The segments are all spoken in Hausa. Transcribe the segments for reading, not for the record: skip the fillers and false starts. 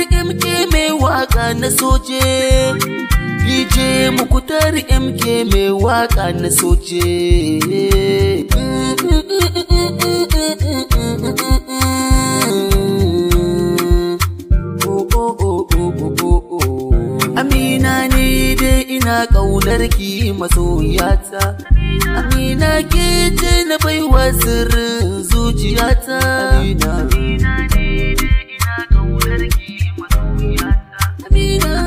MK mai waka na soje. DJ Mukutar MK mai waka na soje. Amina ni dai ina ƙaunar ki masoyata. Amina ke ce na baiwa sirrin zuciyata. Amina ni dai ina ƙaunar ki masoyata. Amina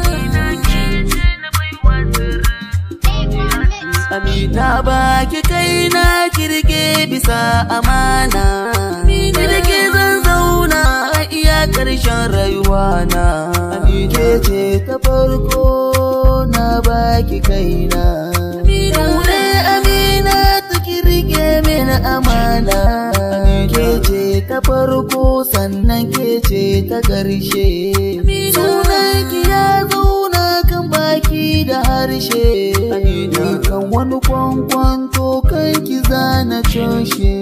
ke ce na baiwa sirrin zuciyata. Amina ba ki kaina kirge bisa amana. Kirge zan zauna iya ƙarshen rayuwana. Ke ce ta farko na baki kaina. Amina ta kirge mini amana. Ke ce ta farko sannan ke ce ta ƙarshe. Sunan ki ya zauna kan baki da harshe. Kan wani kwankwanto kan ki zana coshe.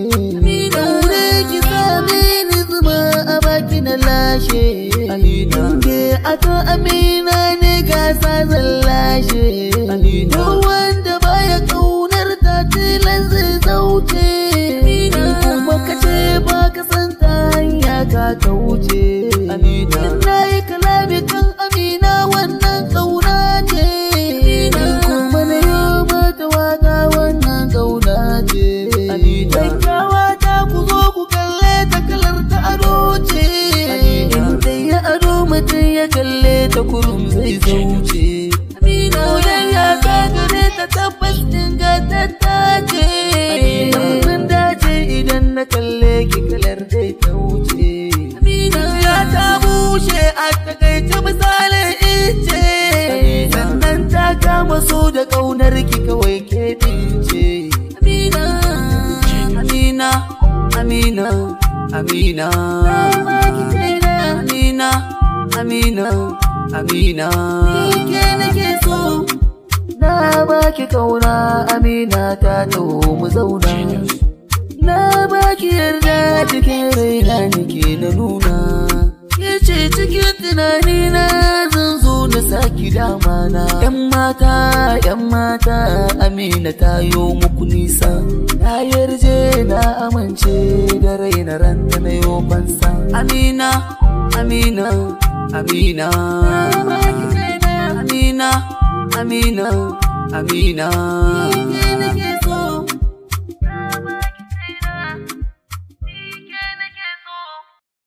Daure ki same ni zuma a baki na lashe. Inge akan Amina ne gasa zan lashe. Duk wanda baya kaunar ta tilan zai zauce. Kuma ka ce ba ka san ta hanya ka kauce. Na yi kalami kan Amina wannan kauna ce. Kuma na yi mata waka wannan kauna ce. Kyakkyawa ta ku zo ku kalle ta kalar ta ado ce. Mutum ya kalle ta kurum zai zauce. Soyayya ta gare ta tabbas ingantatta ce. Mun dace idan na kalle ki kalar dai ta wuce. Ya ta bushe a takaice misalin ice. Sannan ta kama so da ƙaunar ki kawai ke dince. Amina, Amina, Amina, Amina, Amina. Amina, Amina, ke nake so. Na baki kauna Amina ta taho mu zauna. Na baki yarda cikin raina nake na nuna. Ke ce cikin tunanina zan zo na saki damana. Yan mata Amina ta yo muku nisa. Na yarje na amince da raina ranta na yo fansa. Amina, Amina, Amina, Amina, Amina, Amina.